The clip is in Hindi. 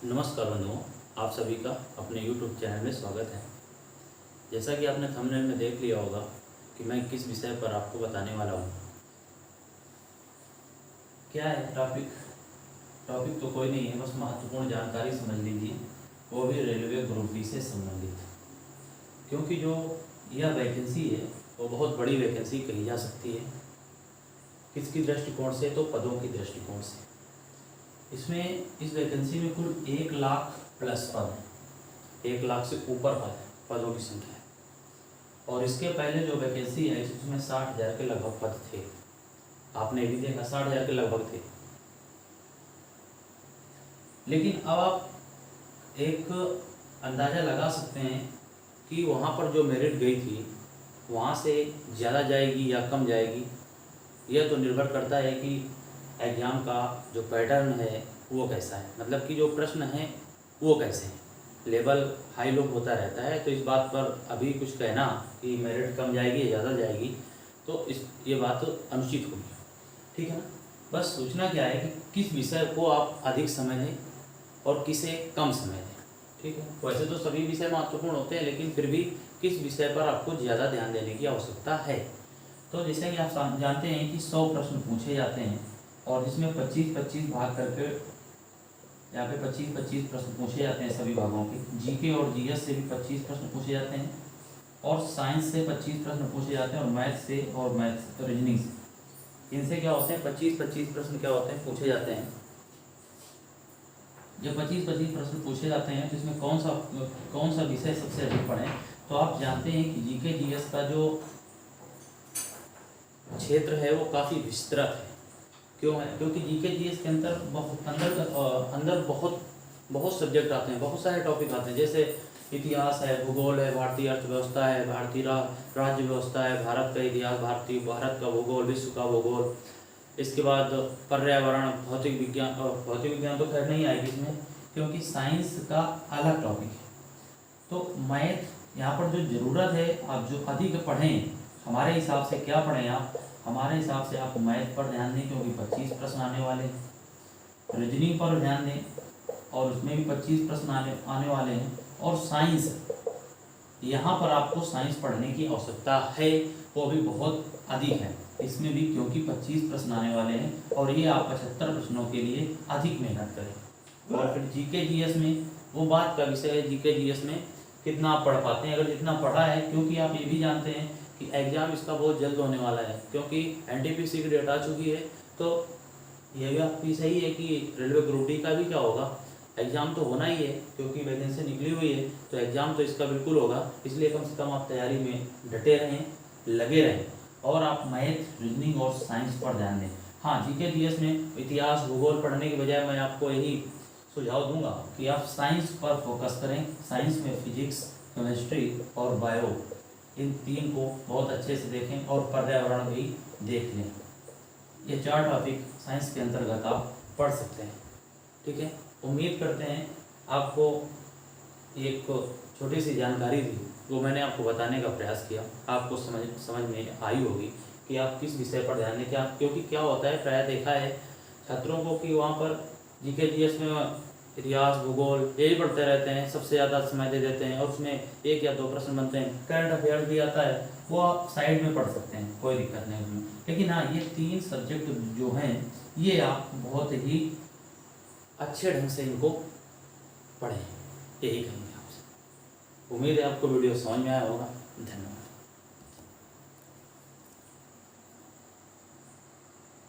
नमस्कार बंधुओं, आप सभी का अपने YouTube चैनल में स्वागत है। जैसा कि आपने थंबनेल में देख लिया होगा कि मैं किस विषय पर आपको बताने वाला हूँ। क्या है टॉपिक तो कोई नहीं है, बस महत्वपूर्ण जानकारी समझ लीजिए, वो भी रेलवे ग्रुप डी से संबंधित। क्योंकि जो यह वैकेंसी है वो बहुत बड़ी वैकेंसी कही जा सकती है। किसकी दृष्टिकोण से? तो पदों की दृष्टिकोण से। इसमें इस वैकेंसी में कुल 1 लाख प्लस पद है, 1 लाख से ऊपर पदों की संख्या है। और इसके पहले जो वैकेंसी है उसमें 60,000 के लगभग पद थे। आपने भी देखा 60,000 के लगभग थे। लेकिन अब आप एक अंदाज़ा लगा सकते हैं कि वहाँ पर जो मेरिट गई थी वहाँ से ज़्यादा जाएगी या कम जाएगी। यह तो निर्भर करता है कि एग्ज़ाम का जो पैटर्न है वो कैसा है, मतलब कि जो प्रश्न हैं वो कैसे हैं। लेवल हाई लो होता रहता है, तो इस बात पर अभी कुछ कहना कि मेरिट कम जाएगी या ज़्यादा जाएगी तो ये बात अनुचित होगी, ठीक है ना। बस सोचना क्या है कि किस विषय को आप अधिक समय दें और किसे कम समय दें, ठीक है। वैसे तो सभी विषय महत्वपूर्ण होते हैं, लेकिन फिर भी किस विषय पर आपको ज़्यादा ध्यान देने की आवश्यकता है। तो जैसे कि आप जानते हैं कि 100 प्रश्न पूछे जाते हैं और जिसमें 25-25 भाग करके यहाँ पे 25-25 प्रश्न पूछे जाते हैं सभी भागों के। जीके और जीएस से भी 25 प्रश्न पूछे जाते हैं और साइंस से 25 प्रश्न पूछे जाते हैं और मैथ से और रीजनिंग से, इनसे क्या होते हैं 25-25 प्रश्न क्या होते हैं पूछे जाते हैं। जब 25-25 प्रश्न पूछे जाते हैं तो इसमें कौन सा विषय सबसे अधिक पढ़ें, तो आप जानते हैं कि जीके जीएस का जो क्षेत्र है वो काफ़ी विस्तृत है। क्यों है? क्योंकि जीके जीएस के अंदर बहुत सब्जेक्ट आते हैं, बहुत सारे टॉपिक आते हैं। जैसे इतिहास है, भूगोल है, भारतीय अर्थव्यवस्था है, भारतीय राज्य व्यवस्था है, भारत का इतिहास, भारत का भूगोल, विश्व का भूगोल। इसके बाद पर्यावरण, भौतिक विज्ञान तो खैर नहीं आएगी इसमें क्योंकि साइंस का अलग टॉपिक है। तो मैथ यहाँ पर जो ज़रूरत है आप जो अधिक पढ़ें, हमारे हिसाब से क्या पढ़ें आप, हमारे हिसाब से आप मैथ पर ध्यान दें क्योंकि 25 प्रश्न आने वाले हैं। रीजनिंग पर ध्यान दें और उसमें भी 25 प्रश्न आने वाले हैं। और साइंस, यहाँ पर आपको साइंस पढ़ने की आवश्यकता है, वो भी बहुत अधिक है इसमें भी, क्योंकि 25 प्रश्न आने वाले हैं और ये आप 75 प्रश्नों के लिए अधिक मेहनत करें। और फिर जीके जीएस में वो बात का विषय है, जीके जीएस में कितना आप पढ़ पाते हैं, अगर जितना पढ़ा है, क्योंकि आप ये भी जानते हैं कि एग्ज़ाम इसका बहुत जल्द होने वाला है क्योंकि एनटीपीसी की डेट आ चुकी है। तो यह भी आपकी सही है कि रेलवे ग्रुप डी का भी क्या होगा, एग्ज़ाम तो होना ही है क्योंकि वैकेंसी निकली हुई है, तो एग्ज़ाम तो इसका बिल्कुल होगा। इसलिए कम से कम आप तैयारी में डटे रहें, लगे रहें और आप मैथ, रीजनिंग और साइंस पर ध्यान दें। हाँ, जीके जीएस में इतिहास, भूगोल पढ़ने के बजाय मैं आपको यही सुझाव दूंगा कि आप साइंस पर फोकस करें। साइंस में फिजिक्स, केमिस्ट्री और बायो, इन 3 को बहुत अच्छे से देखें और पर्यावरण भी देख लें। ये 4 टॉपिक साइंस के अंतर्गत आप पढ़ सकते हैं, ठीक है। उम्मीद करते हैं आपको एक छोटी सी जानकारी थी वो मैंने आपको बताने का प्रयास किया, आपको समझ में आई होगी कि आप किस विषय पर ध्यान दें। क्योंकि क्या होता है, प्रायः देखा है छात्रों को कि वहाँ पर जीके जीएस में इतिहास, भूगोल यही पढ़ते रहते हैं, सबसे ज़्यादा समय दे देते हैं और उसमें 1 या 2 प्रश्न बनते हैं। करंट अफेयर्स भी आता है, वो आप साइड में पढ़ सकते हैं, कोई दिक्कत नहीं उसमें। लेकिन हाँ, ये 3 सब्जेक्ट जो हैं ये आप बहुत ही अच्छे ढंग से इनको पढ़ें, यही कहेंगे आपसे। उम्मीद है आपको वीडियो समझ में आया होगा। धन्यवाद।